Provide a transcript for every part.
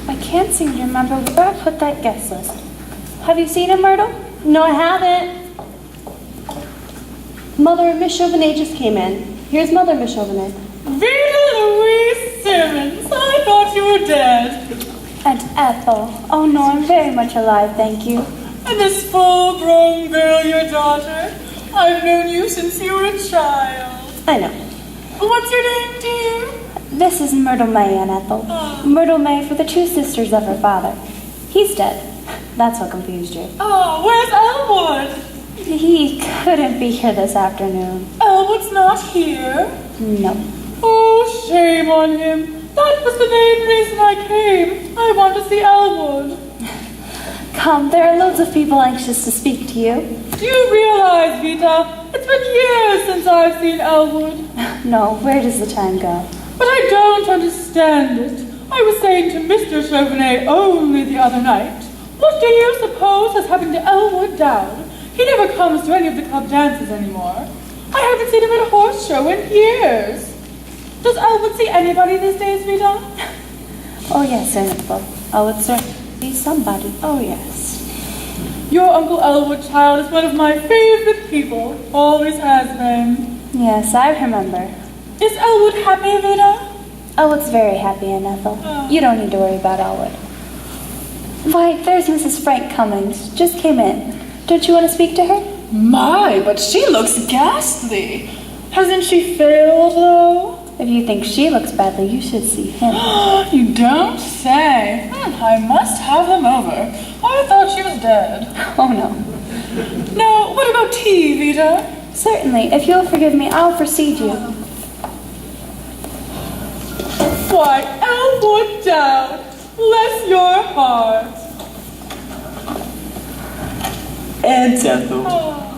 I can't seem to remember where I put that guest list. Have you seen him, Myrtle? No, I haven't. Mother and Miss Chauvenet just came in. Here's Mother, Miss Chauvenet. Veta Louise Simmons! I thought you were dead. And Ethel. Oh no, I'm very much alive, thank you. And this full-grown girl, your daughter? I've known you since you were a child. I know. What's your name, dear? This is Myrtle Mae and Ethel. Myrtle Mae for the two sisters of her father. He's dead. That's what confused you. Oh, where's Elwood? He couldn't be here this afternoon. Elwood's not here? No. Oh, shame on him. That was the main reason I came. I want to see Elwood. Come, there are loads of people anxious to speak to you. Do you realize, Vita, it's been years since I've seen Elwood. No, where does the time go? But I don't understand it. I was saying to Mr. Chauvenet only the other night, what do you suppose has happened to Elwood Dowd? He never comes to any of the club dances anymore. I haven't seen him at a horse show in years. Does Elwood see anybody these days, Vita? Oh yes, Ethel. Oh, it's certainly somebody. Oh yes. Your Uncle Elwood, child, is one of my favorite people. Always has been. Yes, I remember. Is Elwood happy, Vita? Elwood's very happy, Aunt Ethel. You don't need to worry about Elwood. Why, there's Mrs. Frank Cummings. Just came in. Don't you want to speak to her? My, but she looks ghastly. Hasn't she failed, though? If you think she looks badly, you should see him. You don't say. I must have him over. I thought she was dead. Oh, no. Now, what about tea, Vita? Certainly. If you'll forgive me, I'll precede you. Why, Elwood Dowd, bless your heart. Aunt Ethel,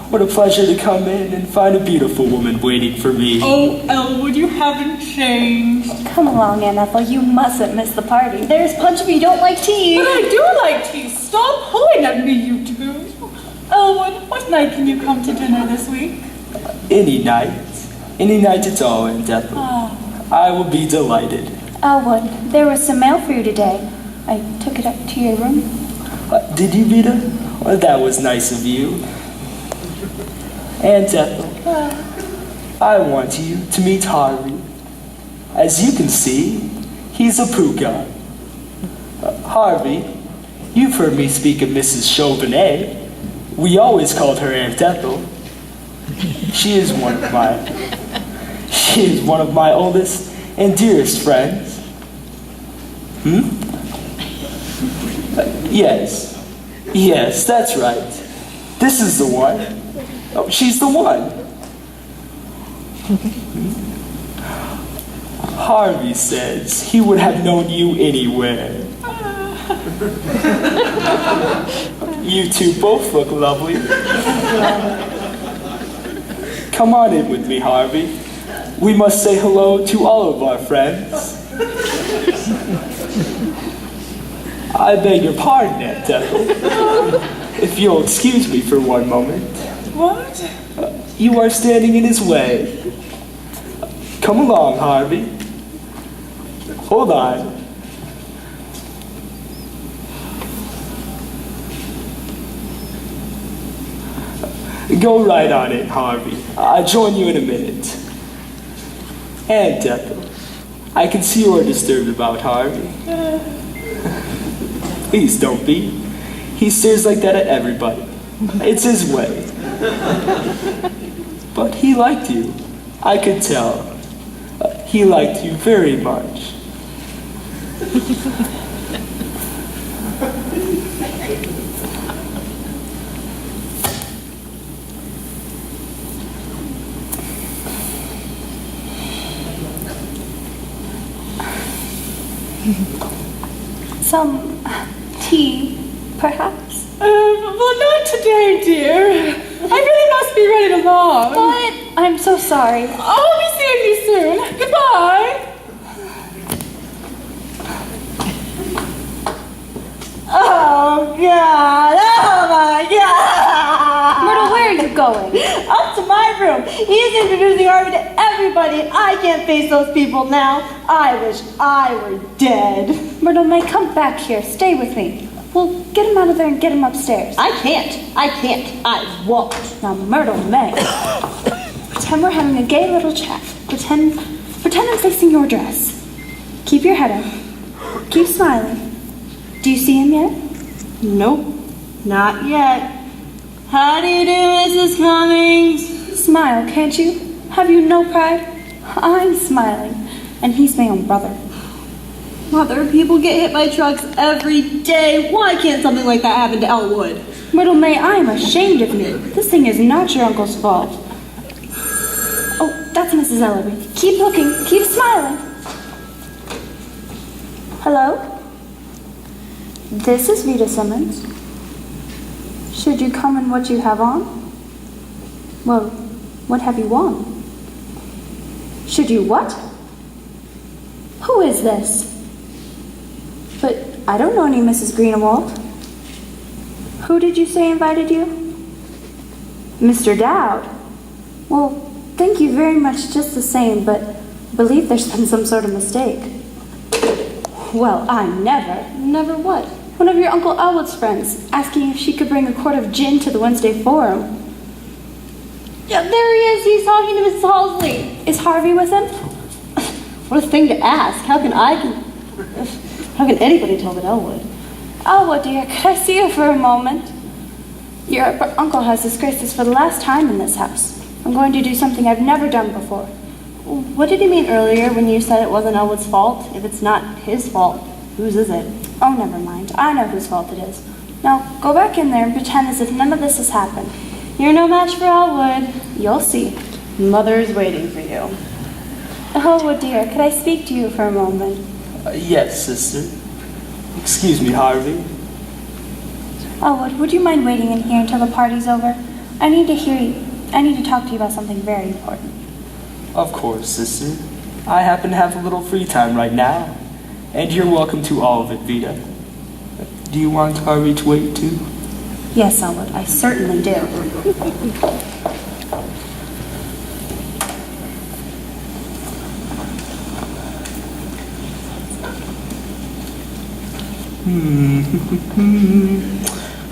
what a pleasure to come in and find a beautiful woman waiting for me. Oh, Elwood, you haven't changed. Come along, Aunt Ethel. You mustn't miss the party. There's punch if you don't like tea. But I do like tea. Stop pulling at me, you two. Elwood, what night can you come to dinner this week? Any night. Any night at all, Aunt Ethel. I will be delighted. Elwood, there was some mail for you today. I took it up to your room. Did you, Vita? Well, that was nice of you. Aunt Ethel, I want you to meet Harvey. As you can see, he's a puka. Harvey, you've heard me speak of Mrs. Chauvenet. We always called her Aunt Ethel. She is one of my oldest and dearest friends. Yes, that's right. This is the one. Oh, she's the one. Harvey says he would have known you anywhere. You two both look lovely. Come on in with me, Harvey. We must say hello to all of our friends. I beg your pardon, Aunt Ethel. If you'll excuse me for one moment. What? You are standing in his way. Come along, Harvey. Hold on. Go right on in, Harvey. I'll join you in a minute. Aunt Ethel, I can see you're disturbed about Harvey. Please don't be. He stares like that at everybody. It's his way. But he liked you. I could tell. He liked you very much. Some tea, perhaps? Well, not today, dear. I really must be running along. What? I'm so sorry. I'll be seeing you soon. Goodbye. Oh, God. Oh, my God. Myrtle, where are you going? Up to my room. He's introducing Harvey to everyone. everybody, and I can't face those people now. I wish I were dead. Myrtle Mae, come back here. Stay with me. Well, get him out of there and get him upstairs. I can't. I won't. Now, Myrtle Mae, pretend we're having a gay little chat. Pretend I'm facing your dress. Keep your head up. Keep smiling. Do you see him yet? Nope, not yet. How do you do, Mrs. Cummings? Smile, can't you? Have you no pride? I'm smiling, and he's my own brother. Mother, people get hit by trucks every day. Why can't something like that happen to Elwood? Myrtle Mae, I am ashamed of you. This thing is not your uncle's fault. Oh, that's Mrs. Ellery. Keep looking. Keep smiling. Hello? This is Veta Simmons. Should you come in what you have on? Well, what have you on? Should you what? Who is this? But I don't know any Mrs. Greenewald. Who did you say invited you? Mr. Dowd. Well, thank you very much just the same, but I believe there's been some sort of mistake. Well, I never. Never what? One of your Uncle Elwood's friends asking if she could bring a quart of gin to the Wednesday Forum. Yeah, there he is. He's talking to Mrs. Halsey. Is Harvey with him? What a thing to ask. How can anybody tell but Elwood? Elwood, dear, could I see you for a moment? Your uncle has disgraced us for the last time in this house. I'm going to do something I've never done before. What did you mean earlier when you said it wasn't Elwood's fault? If it's not his fault, whose is it? Oh, never mind. I know whose fault it is. Now, go back in there and pretend as if none of this has happened. You're no match for Elwood. You'll see. Mother's waiting for you. Elwood, dear, could I speak to you for a moment? Yes, sister. Excuse me, Harvey. Elwood, would you mind waiting in here until the party's over? I need to hear you. I need to talk to you about something very important. Of course, sister. I happen to have a little free time right now. And you're welcome to all of it, Veta. Do you want Harvey to wait too? Yes, Elwood, I certainly do.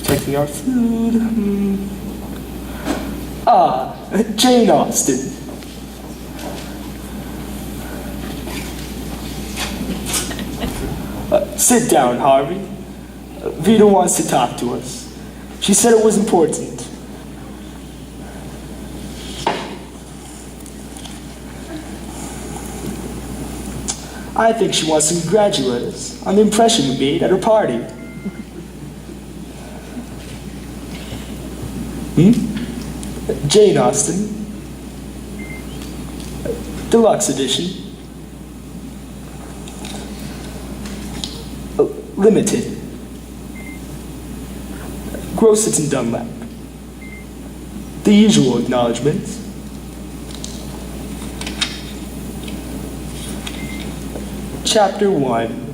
Checking our food. Jane Austen. Sit down, Harvey. Veta wants to talk to us. She said it was important. I think she wants to congratulate us on the impression we made at her party. Jane Austen. Deluxe edition. Limited. Grosset and Dunlap. The usual acknowledgments. Chapter 1.